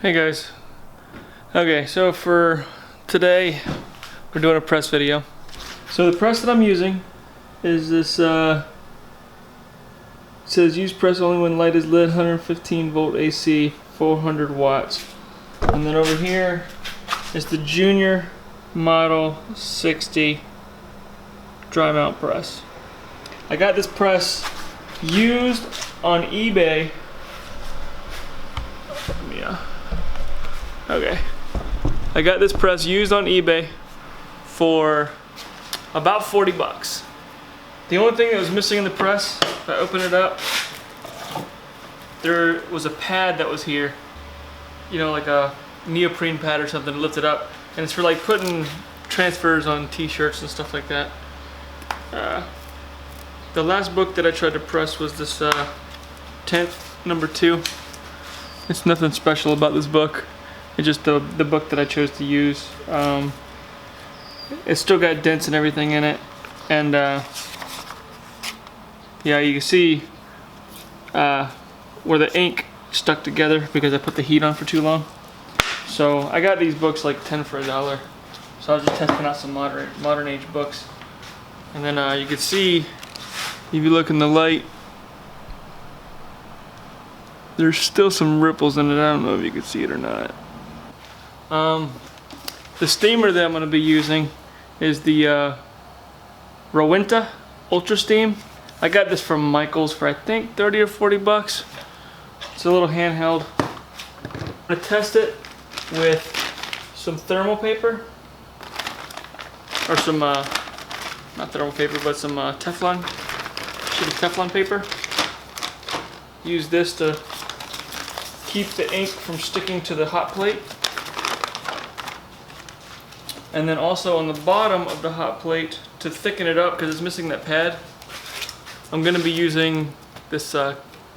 Hey guys. Okay, so for today we're doing a press video. So the press that I'm using is this it says use press only when light is lit, 115 volt AC, 400 watts. And then over here is the Junior Model 60 dry mount press. I got this press used on eBay. Okay. I got this press used on eBay for about 40 bucks. The only thing that was missing in the press, if I open it up, there was a pad that was here. You know, like a neoprene pad or something to lift it up. And it's for like putting transfers on t-shirts and stuff like that. The last book that I tried to press was this 10th number 2. It's nothing special about this book. It's just the book that I chose to use. It's still got dents and everything in it. And yeah, you can see where the ink stuck together because I put the heat on for too long. So I got these books like 10 for $1. So I was just testing out some modern age books. And then you can see, if you look in the light, there's still some ripples in it. I don't know if you can see it or not. The steamer that I'm going to be using is the Rowenta Ultra Steam. I got this from Michael's for I think 30 or 40 bucks. It's a little handheld. I'm going to test it with some thermal paper, or some not thermal paper, but some Teflon, sheet of Teflon paper. Use this to keep the ink from sticking to the hot plate. And then also on the bottom of the hot plate, to thicken it up because it's missing that pad, I'm going to be using this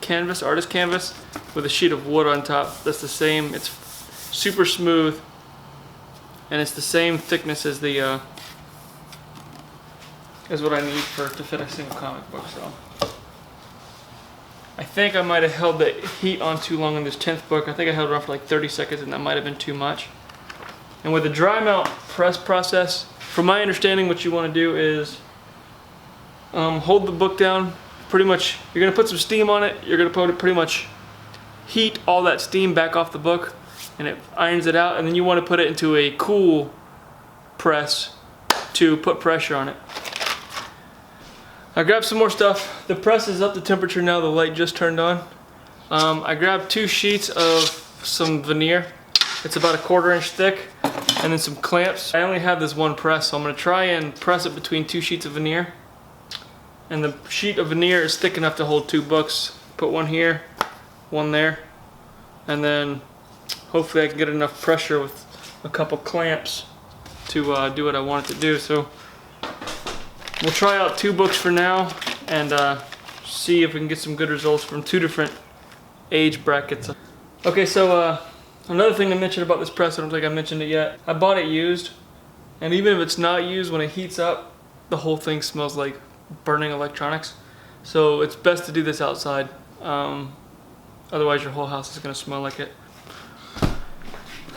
canvas, artist canvas, with a sheet of wood on top. That's the same, it's super smooth, and it's the same thickness as the as what I need to fit a single comic book. So I think I might have held the heat on too long in this 10th book. I think I held it on for like 30 seconds and that might have been too much. And with the dry mount press process, from my understanding, what you want to do is hold the book down. Pretty much, you're going to put some steam on it. You're going to pretty much heat all that steam back off the book, and it irons it out. And then you want to put it into a cool press to put pressure on it. I grabbed some more stuff. The press is up to temperature now. The light just turned on. I grabbed 2 sheets of some veneer. It's about a 1/4 inch thick, and then some clamps. I only have this one press, so I'm going to try and press it between 2 sheets of veneer. And the sheet of veneer is thick enough to hold 2 books. Put one here, one there, and then hopefully I can get enough pressure with a couple clamps to do what I want it to do. So we'll try out 2 books for now and see if we can get some good results from 2 different age brackets. Okay, so another thing to mention about this press, I don't think I mentioned it yet. I bought it used, and even if it's not used, when it heats up, the whole thing smells like burning electronics. So it's best to do this outside. Otherwise your whole house is going to smell like it.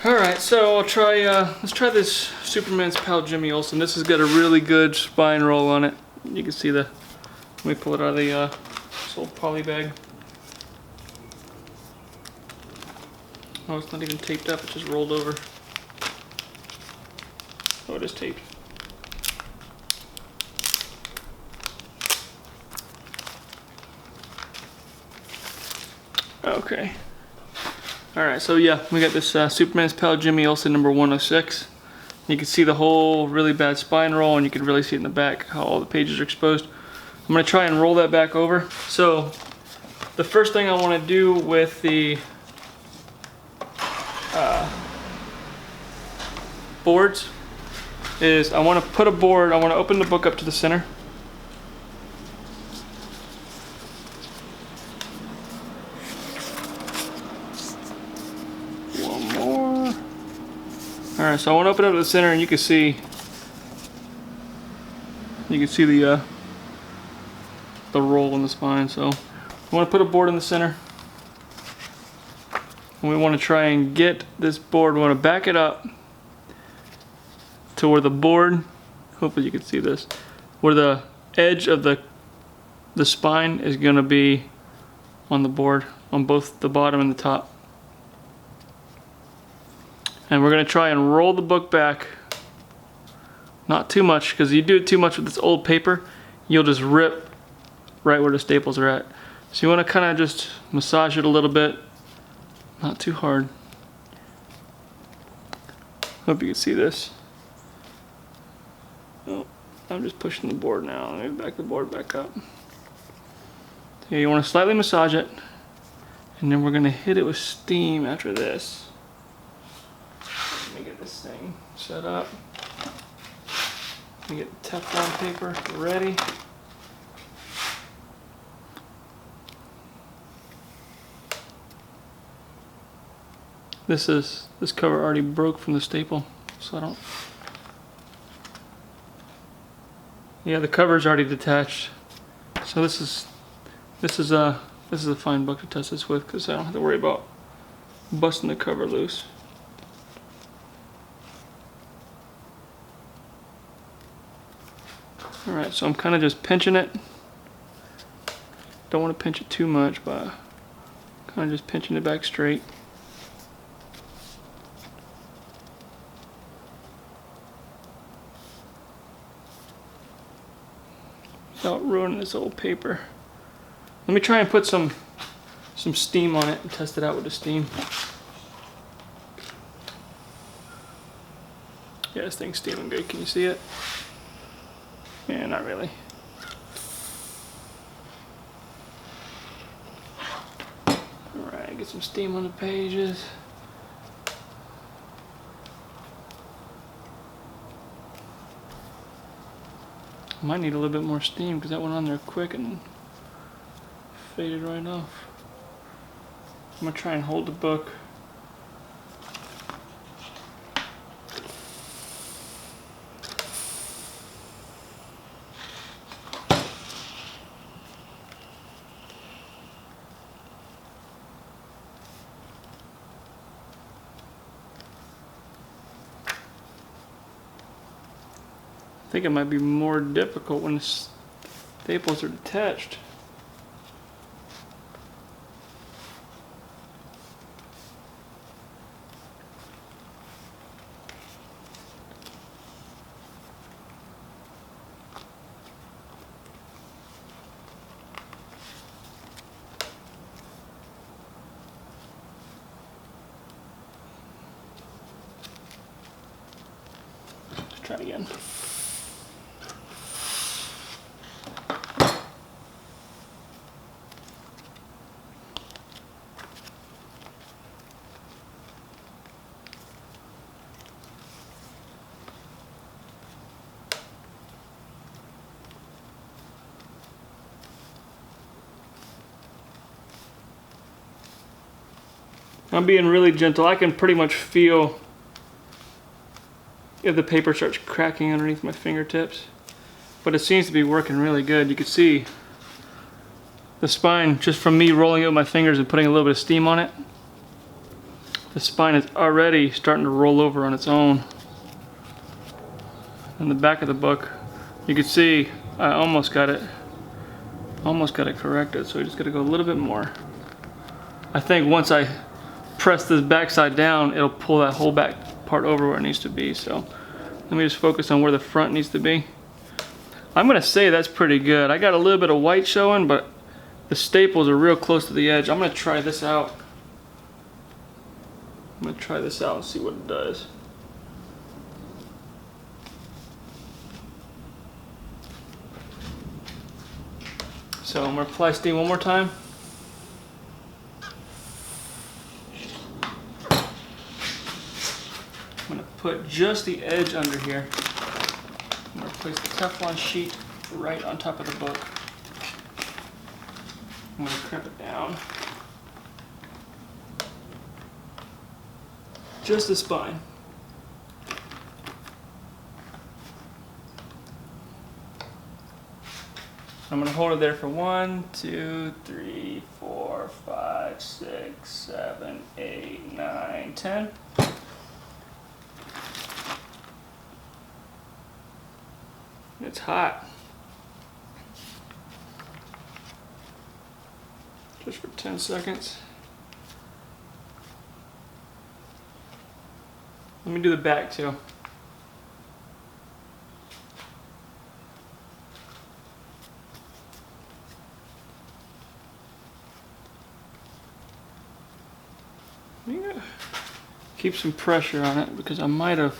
Alright, so I'll try, let's try this Superman's pal Jimmy Olsen. This has got a really good spine roll on it. You can see the, let me pull it out of the this old poly bag. Oh, it's not even taped up, it's just rolled over. Oh, it is taped. Okay. Alright, so yeah, we got this Superman's pal Jimmy Olsen number 106. You can see the whole really bad spine roll, and you can really see it in the back how all the pages are exposed. I'm going to try and roll that back over. So the first thing I want to do with the boards is I want to put a board, I want to open the book up to the center. One more. Alright, so I want to open it up to the center, and you can see the roll in the spine. So I want to put a board in the center. And we want to try and get this board, we want to back it up to where the board, hopefully you can see this, where the edge of the spine is going to be on the board, on both the bottom and the top. And we're going to try and roll the book back, not too much, because you do it too much with this old paper, you'll just rip right where the staples are at. So you want to kind of just massage it a little bit, not too hard. Hope you can see this. Oh, I'm just pushing the board now. Let me back the board back up. So you want to slightly massage it, and then we're going to hit it with steam after this. Let me get this thing set up. Let me get the Teflon paper ready. This cover already broke from the staple, so I don't. Yeah, the cover's already detached. So this is a fine book to test this with, because I don't have to worry about busting the cover loose. All right, so I'm kind of just pinching it. Don't want to pinch it too much, but kind of just pinching it back straight. Without ruining this old paper. Let me try and put some steam on it and test it out with the steam. Yeah, this thing's steaming good. Can you see it? Yeah, not really. Alright, get some steam on the pages. Might need a little bit more steam because that went on there quick and faded right off. I'm gonna try and hold the book. I think it might be more difficult when the staples are detached. Let's try it again. I'm being really gentle. I can pretty much feel if the paper starts cracking underneath my fingertips, but it seems to be working really good. You can see the spine, just from me rolling it with my fingers and putting a little bit of steam on it, the spine is already starting to roll over on its own. In the back of the book, you can see I almost got it corrected, so we just got to go a little bit more. I think once I press this backside down, it'll pull that whole back part over where it needs to be. So let me just focus on where the front needs to be. I'm gonna say that's pretty good. I got a little bit of white showing, but the staples are real close to the edge. I'm gonna try this out. I'm gonna try this out and see what it does. So I'm gonna apply steam one more time. I'm going to put just the edge under here. I'm going to place the Teflon sheet right on top of the book. I'm going to crimp it down. Just the spine. I'm gonna hold it there for 1, 2, 3, 4, 5, 6, 7, 8, 9, 10. It's hot. Just for 10 seconds. Let me do the back too. Keep some pressure on it because I might have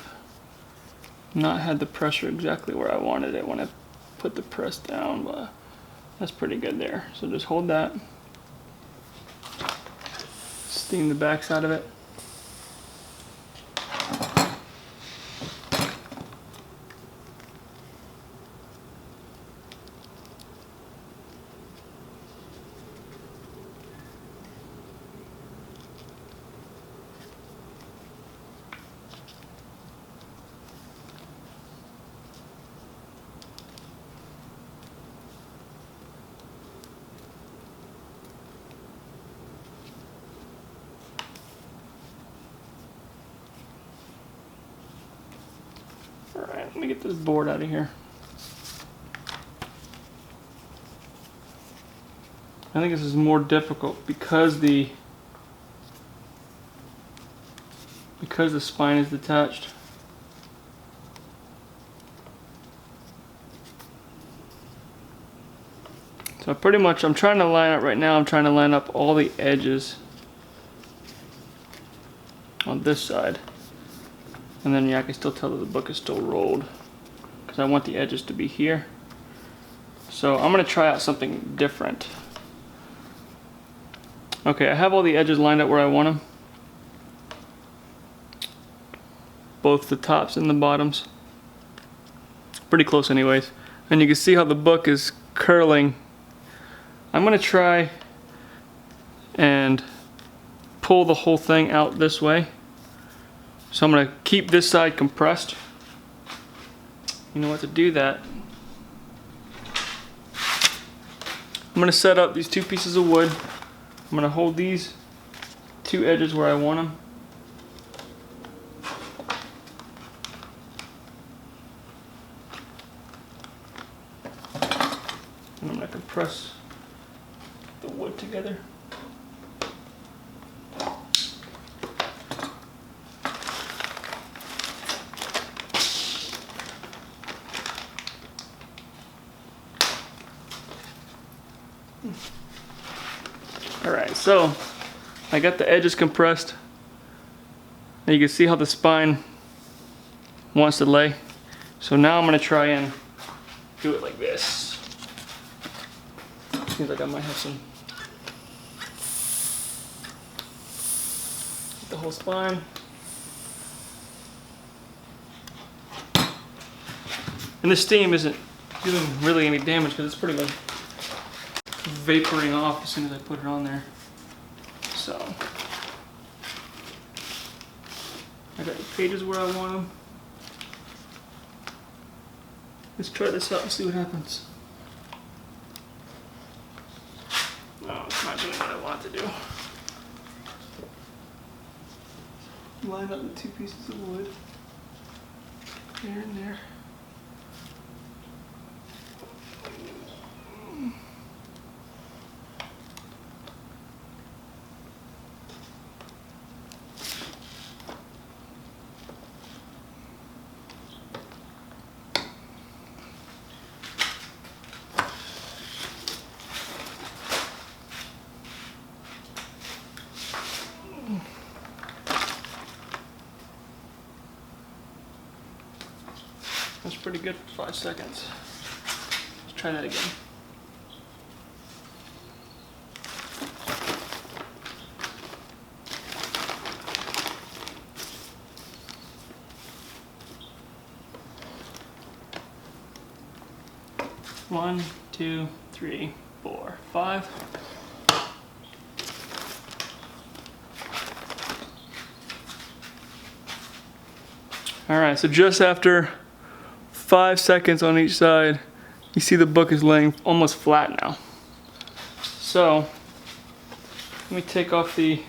not had the pressure exactly where I wanted it when I put the press down, but that's pretty good there. So just hold that. Steam the back side of it. Alright, let me get this board out of here. I think this is more difficult because the spine is detached. So pretty much I'm trying to line up right now, I'm trying to line up all the edges on this side. And then yeah, I can still tell that the book is still rolled because I want the edges to be here. So I'm gonna try out something different. Okay, I have all the edges lined up where I want them. Both the tops and the bottoms. Pretty close anyways. And you can see how the book is curling. I'm gonna try and pull the whole thing out this way. So I'm gonna keep this side compressed. You know what, to do that, I'm gonna set up these two pieces of wood. I'm gonna hold these two edges where I want them. And I'm gonna compress the wood together. Alright, so I got the edges compressed. And you can see how the spine wants to lay. So now I'm going to try and do it like this. Seems like I might have some. The whole spine. And the steam isn't doing really any damage because it's pretty much vaporing off as soon as I put it on there. So I got the pages where I want them. Let's try this out and see what happens. No, it's not doing what I want it to do. Line up the two pieces of wood. There and there. That's pretty good for 5 seconds. Let's try that again. One, two, three, 4, 5. All right, so just after 5 seconds on each side, You see the book is laying almost flat now. So, let me take off the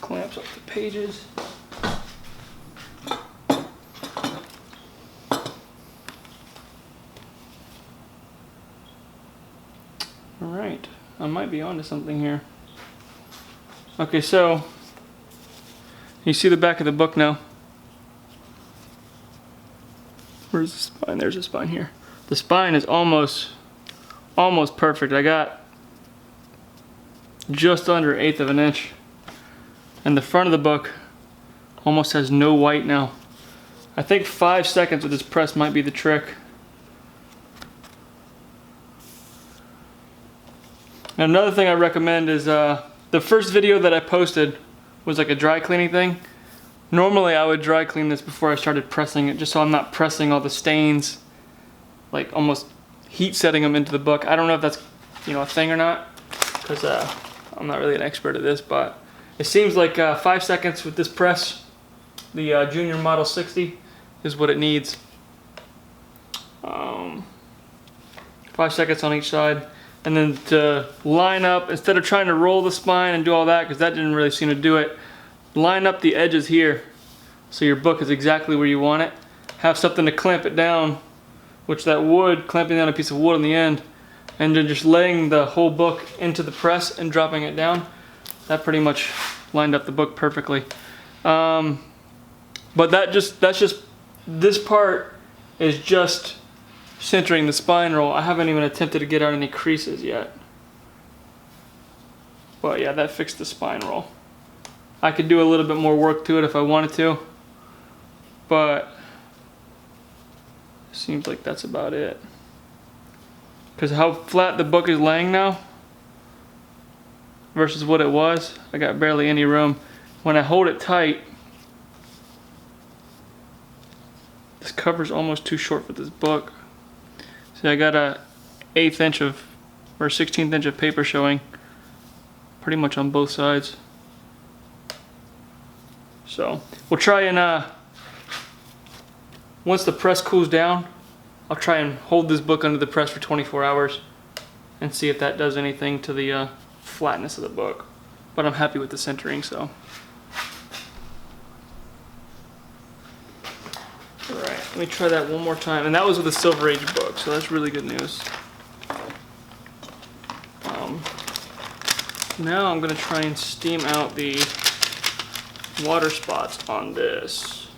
clamps off the pages. Alright, I might be onto something here. Okay, so you see the back of the book now? Where's the spine? There's the spine here. The spine is almost perfect. I got just under 1/8 of an inch. And the front of the book almost has no white now. I think 5 seconds with this press might be the trick. And another thing I recommend is the first video that I posted was like a dry cleaning thing. Normally I would dry clean this before I started pressing it, just so I'm not pressing all the stains, like almost heat setting them into the book. I don't know if that's, you know, a thing or not, because I'm not really an expert at this, but it seems like 5 seconds with this press, the Junior Model 60, is what it needs. 5 seconds on each side. And then to line up, instead of trying to roll the spine and do all that, because that didn't really seem to do it, line up the edges here so your book is exactly where you want it. Have something to clamp it down, which that wood, clamping down a piece of wood on the end, and then just laying the whole book into the press and dropping it down. That pretty much lined up the book perfectly. But that's just, this part is just centering the spine roll. I haven't even attempted to get out any creases yet. Well, yeah, that fixed the spine roll. I could do a little bit more work to it if I wanted to, but it seems like that's about it. Because how flat the book is laying now versus what it was, I got barely any room. When I hold it tight, this cover's almost too short for this book. See, I got a 1/8 inch of, or 16th inch of paper showing pretty much on both sides. So we'll try and once the press cools down, I'll try and hold this book under the press for 24 hours and see if that does anything to the flatness of the book. But I'm happy with the centering, so. Alright, let me try that one more time. And that was with a Silver Age book, so that's really good news. Now I'm going to try and steam out the water spots on this.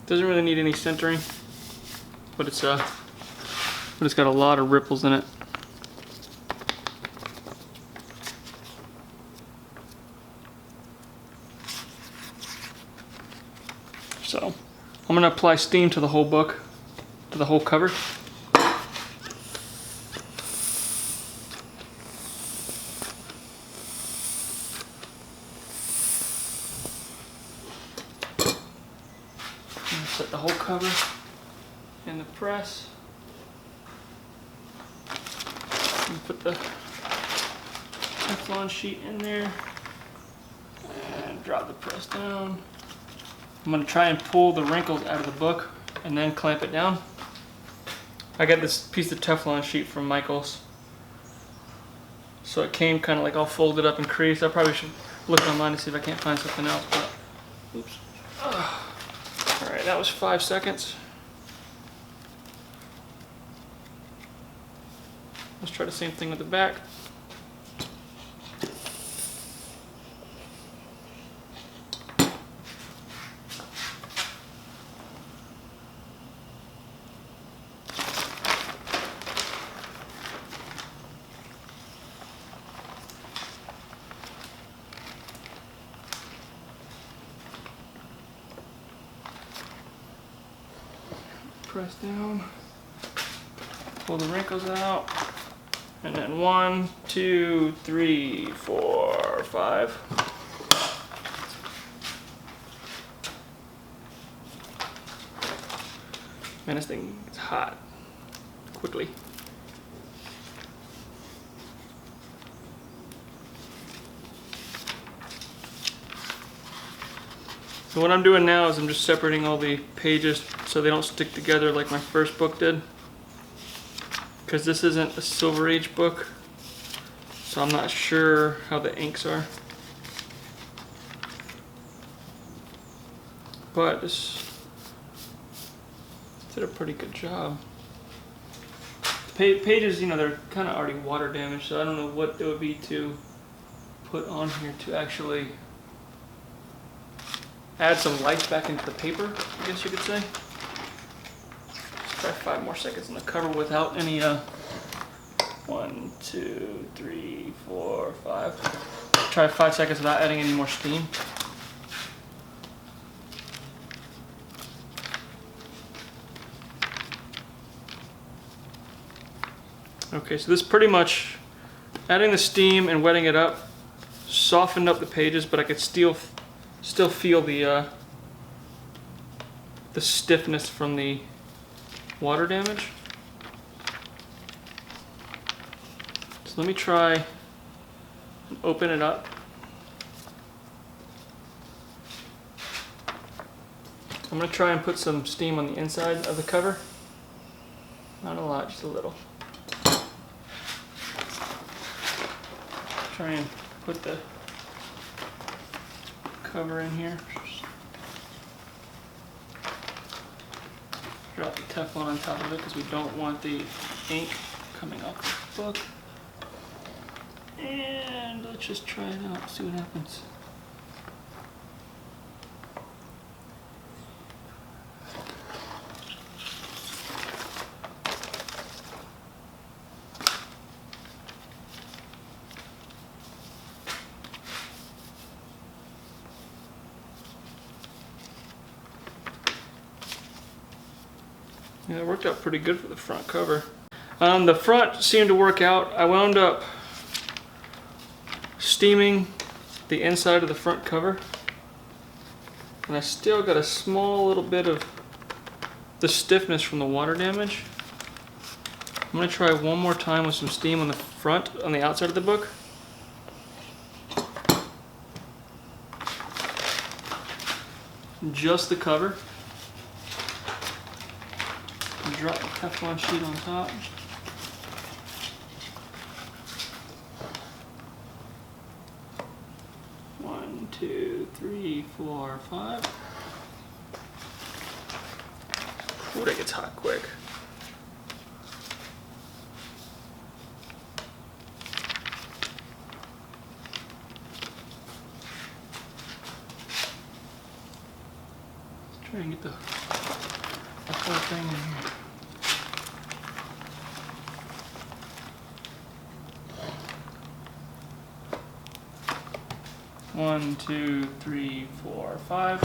Doesn't really need any centering, but it's got a lot of ripples in it. So I'm going to apply steam to the whole book, to the whole cover. Set the whole cover in the press. And put the Teflon sheet in there and drop the press down. I'm going to try and pull the wrinkles out of the book and then clamp it down. I got this piece of Teflon sheet from Michael's, so it came kind of like all folded up and creased. I probably should look online to see if I can't find something else, but oops. Alright, that was 5 seconds. Let's try the same thing with the back. Press down, pull the wrinkles out, and then 1, 2, 3, 4, 5. Man, this thing is hot quickly. So what I'm doing now is I'm just separating all the pages so they don't stick together like my first book did. Because this isn't a Silver Age book, so I'm not sure how the inks are. But this did a pretty good job. Pages, you know, they're kind of already water damaged, so I don't know what it would be to put on here to actually add some life back into the paper, I guess you could say. Let's try 5 more seconds on the cover without any 1, 2, 3, 4, 5. Try 5 seconds without adding any more steam. Okay, so this pretty much, adding the steam and wetting it up, softened up the pages, but I could still feel the stiffness from the water damage. So let me try and open it up. I'm going to try and put some steam on the inside of the cover. Not a lot, just a little. Try and put the cover in here. Drop the Teflon on top of it because we don't want the ink coming off the book. And let's just try it out, see what happens. Yeah, it worked out pretty good for the front cover. The front seemed to work out. I wound up steaming the inside of the front cover, and I still got a small little bit of the stiffness from the water damage. I'm going to try one more time with some steam on the front, on the outside of the book. Just the cover. Drop the Teflon sheet on top. One, 2, 3, 4, 5. Ooh, that gets hot quick. Let's try and get the whole thing in here. One, 2, 3, 4, 5.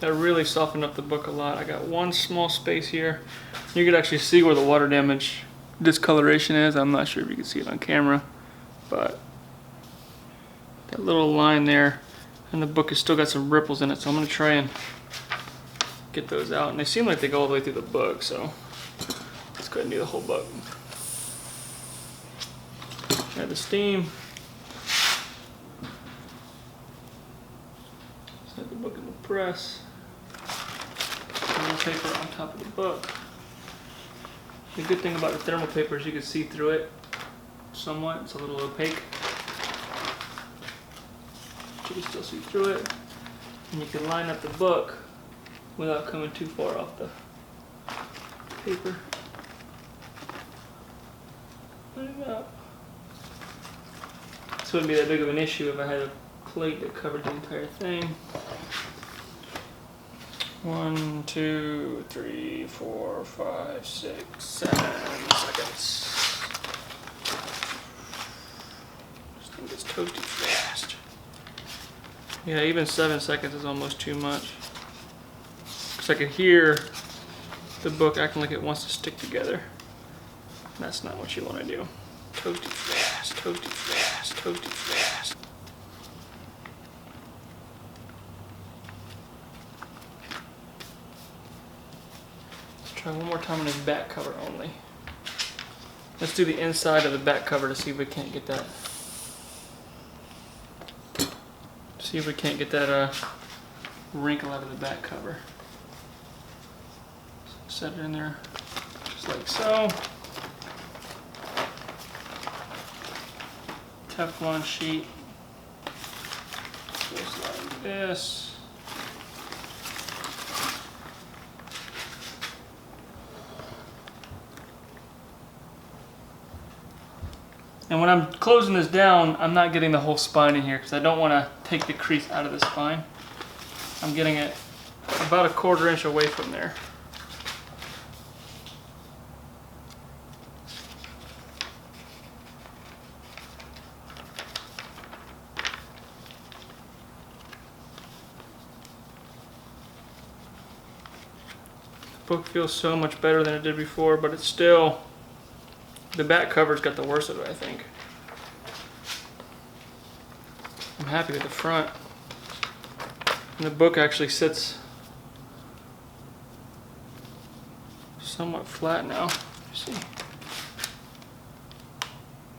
That really softened up the book a lot. I got one small space here. You could actually see where the water damage discoloration is. I'm not sure if you can see it on camera, but that little line there, and the book has still got some ripples in it, so I'm going to try and get those out. And they seem like they go all the way through the book, so let's go ahead and do the whole book. Add the steam. Set the book in the press. Thermal paper on top of the book. The good thing about the thermal paper is you can see through it somewhat. It's a little opaque. But you can still see through it. And you can line up the book without coming too far off the paper. Line it up. This wouldn't be that big of an issue if I had a plate that covered the entire thing. 1, 2, 3, 4, 5, 6, 7 seconds. This thing gets toasty fast. Yeah, even 7 seconds is almost too much. Because I can hear the book acting like it wants to stick together. That's not what you want to do. Toasty fast. fast, toasty fast, toasty fast. Let's try one more time on his back cover only. Let's do the inside of the back cover to see if we can't get that. See if we can't get that wrinkle out of the back cover. Set it in there just like so. Teflon sheet. Just like this. And when I'm closing this down, I'm not getting the whole spine in here because I don't want to take the crease out of the spine. I'm getting it about 1/4 inch away from there. The book feels so much better than it did before, but it's still, the back cover's got the worst of it, I think. I'm happy with the front. And the book actually sits somewhat flat now. See?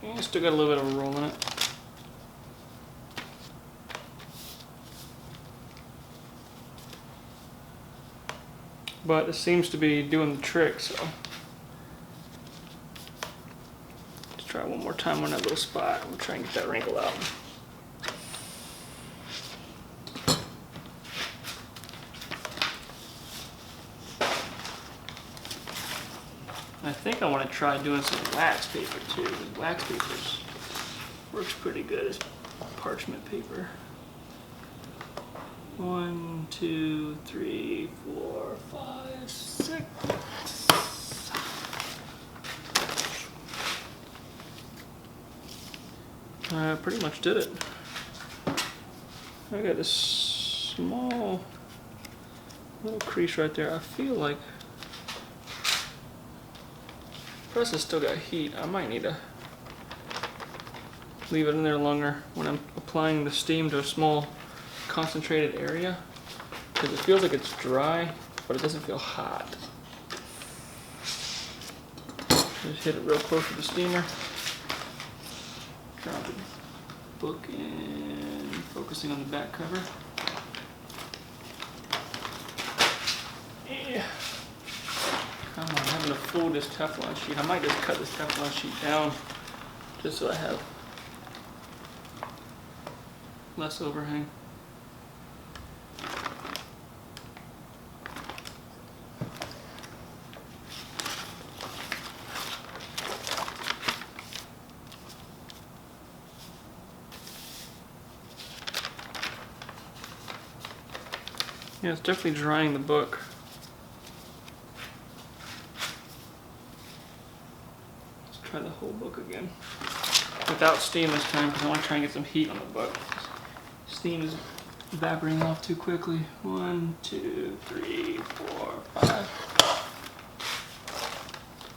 Yeah, still got a little bit of a roll in it. But it seems to be doing the trick, so. Let's try one more time on that little spot. We'll try and get that wrinkle out. I think I want to try doing some wax paper too. Wax papers works pretty good as parchment paper. 1, 2, 3, 4, 5, 6. I pretty much did it. I got this small little crease right there. I feel like press has still got heat. I might need to leave it in there longer when I'm applying the steam to a small concentrated area, because it feels like it's dry, but it doesn't feel hot. Just hit it real close with the steamer. Drop the book in, focusing on the back cover. Yeah. Come on, I'm having to fold this Teflon sheet. I might just cut this Teflon sheet down just so I have less overhang. Yeah, it's definitely drying the book. Let's try the whole book again. Without steam this time, because I want to try and get some heat on the book. Steam is evaporating off too quickly. 1, 2, 3, 4, 5.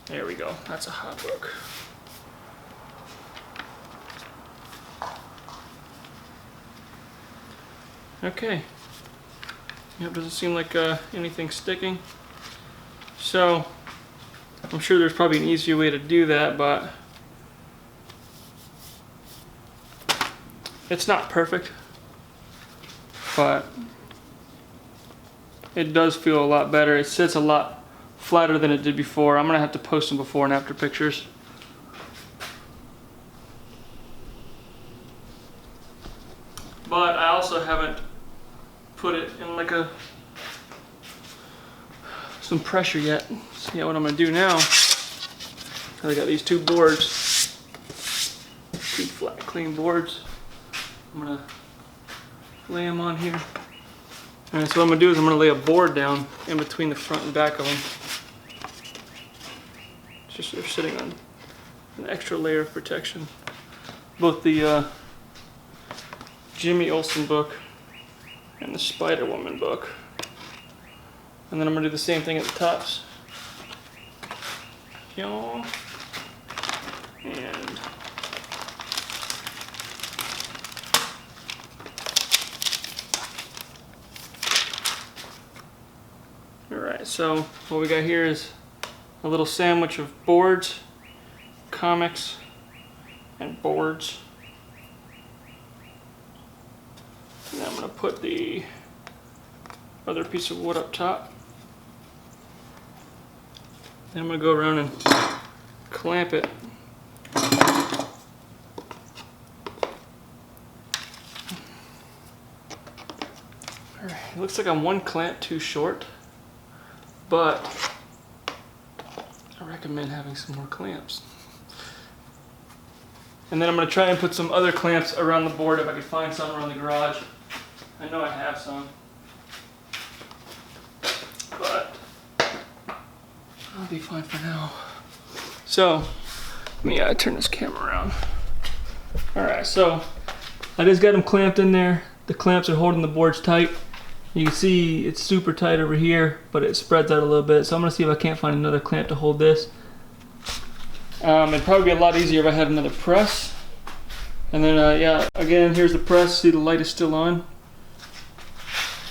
There we go. That's a hot book. Okay. Yep, doesn't seem like anything sticking. So, I'm sure there's probably an easier way to do that, but it's not perfect. But it does feel a lot better. It sits a lot flatter than it did before. I'm gonna have to post some before and after pictures. But I also haven't put it in like some pressure yet. See what I'm gonna do now. I got these 2 boards, 2 flat clean boards. I'm gonna lay them on here. Alright, so what I'm gonna do is I'm gonna lay a board down in between the front and back of them. Just they're sitting on an extra layer of protection. Both the Jimmy Olsen book and the Spider Woman book. And then I'm gonna do the same thing at the tops. And Alright, so what we got here is a little sandwich of boards, comics, and boards. And I'm going to put the other piece of wood up top. Then I'm going to go around and clamp it. Alright, it looks like I'm one clamp too short, but I recommend having some more clamps. And then I'm going to try and put some other clamps around the board if I can find some around the garage. I know I have some, but I'll be fine for now. So, let me turn this camera around. Alright, so I just got them clamped in there. The clamps are holding the boards tight. You can see it's super tight over here, but it spreads out a little bit. So I'm going to see if I can't find another clamp to hold this. It'd probably be a lot easier if I had another press. And then, yeah, again, here's the press. See, the light is still on.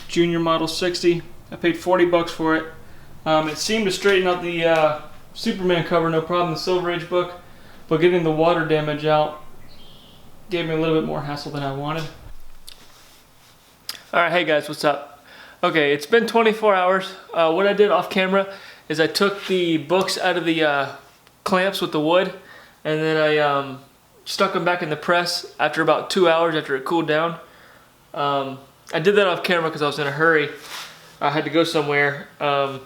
Junior Model 60. I paid 40 bucks for it. It seemed to straighten out the Superman cover, no problem, the Silver Age book. But getting the water damage out gave me a little bit more hassle than I wanted. Alright, hey guys, what's up? Okay, it's been 24 hours. What I did off camera is I took the books out of the clamps with the wood, and then I stuck them back in the press after about 2 hours after it cooled down. I did that off camera because I was in a hurry. I had to go somewhere, so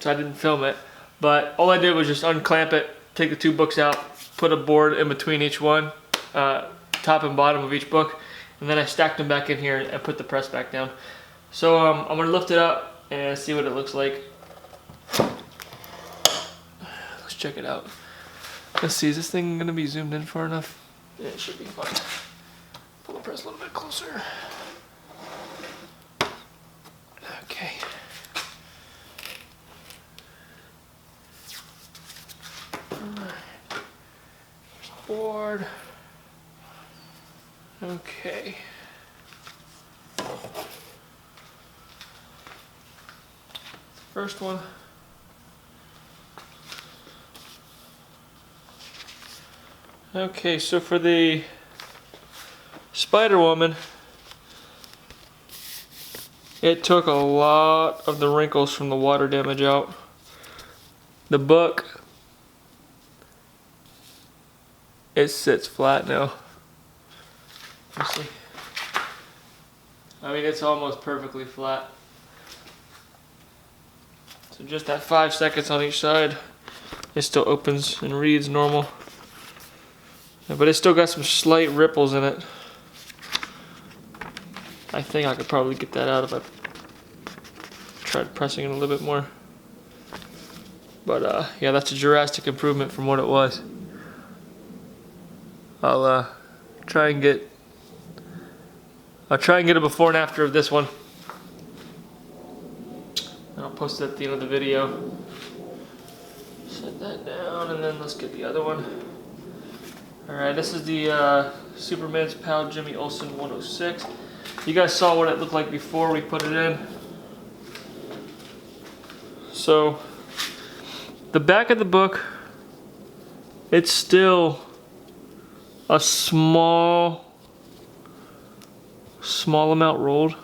I didn't film it. But all I did was just unclamp it, take the two books out, put a board in between each one, top and bottom of each book, and then I stacked them back in here and put the press back down. So I'm going to lift it up and see what it looks like. Let's check it out. Let's see, is this thing going to be zoomed in far enough? Yeah, it should be fine. Pull the press a little bit closer. Okay. Alright. There's the board. Okay. First one. Okay, so for the Spider-Woman, it took a lot of the wrinkles from the water damage out. The book, it sits flat now. See? I mean, it's almost perfectly flat. So just that 5 seconds on each side, it still opens and reads normal. But it's still got some slight ripples in it. I think I could probably get that out if I tried pressing it a little bit more. But yeah, that's a drastic improvement from what it was. I'll try and get a before and after of this one. And I'll post it at the end of the video. Set that down, and then let's get the other one. Alright, this is the Superman's Pal Jimmy Olsen 106. You guys saw what it looked like before we put it in. So, the back of the book, it's still a small amount rolled,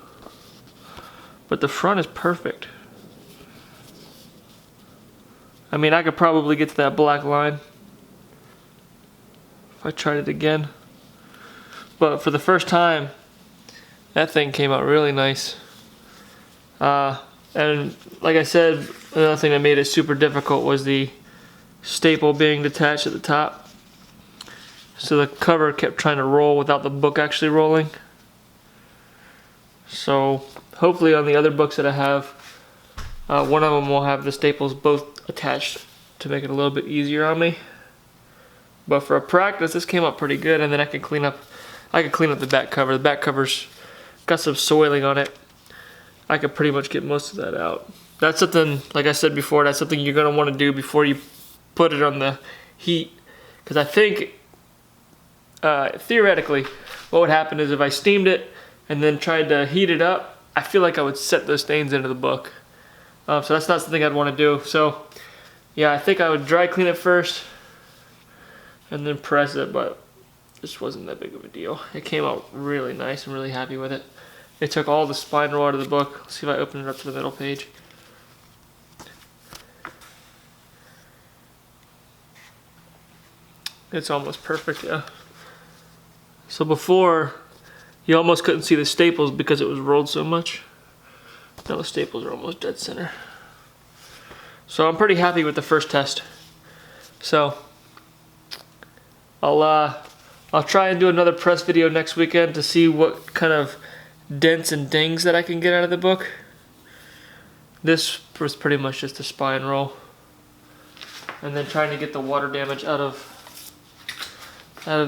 but the front is perfect. I mean, I could probably get to that black line if I tried it again. But for the first time, that thing came out really nice. And like I said, another thing that made it super difficult was the staple being detached at the top. So the cover kept trying to roll without the book actually rolling. So hopefully on the other books that I have, one of them will have the staples both attached to make it a little bit easier on me. But for a practice, this came out pretty good, and then I could clean up the back cover. The back cover's got some soiling on it. I could pretty much get most of that out. That's something, like I said before, that's something you're gonna want to do before you put it on the heat. Because I think, theoretically, what would happen is if I steamed it and then tried to heat it up, I feel like I would set those stains into the book. So that's not something I'd want to do. So yeah, I think I would dry clean it first and then press it, but this wasn't that big of a deal. It came out really nice. I'm really happy with it. It took all the spine roll out of the book. Let's see if I open it up to the middle page. It's almost perfect, yeah. So before, you almost couldn't see the staples because it was rolled so much. Now the staples are almost dead center. So I'm pretty happy with the first test. So I'll try and do another press video next weekend to see what kind of dents and dings that I can get out of the book. This was pretty much just a spine roll. And then trying to get the water damage out of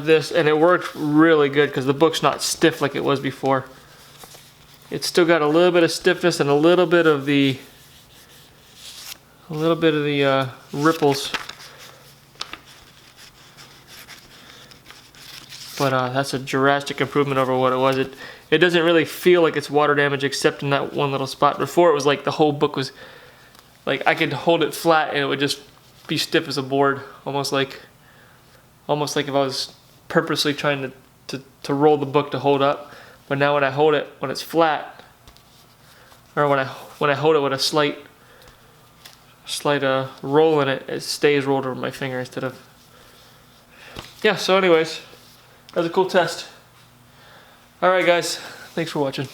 this, and it worked really good because the book's not stiff like it was before. It's still got a little bit of stiffness and a little bit of the ripples. But that's a drastic improvement over what it was. It doesn't really feel like it's water damage except in that one little spot. Before it was like the whole book was like I could hold it flat and it would just be stiff as a board, almost like if I was purposely trying to roll the book to hold up. But now when I hold it when it's flat, or when I hold it with a slight roll in it, it stays rolled over my finger instead of. Yeah. So anyways. That was a cool test. Alright guys, thanks for watching.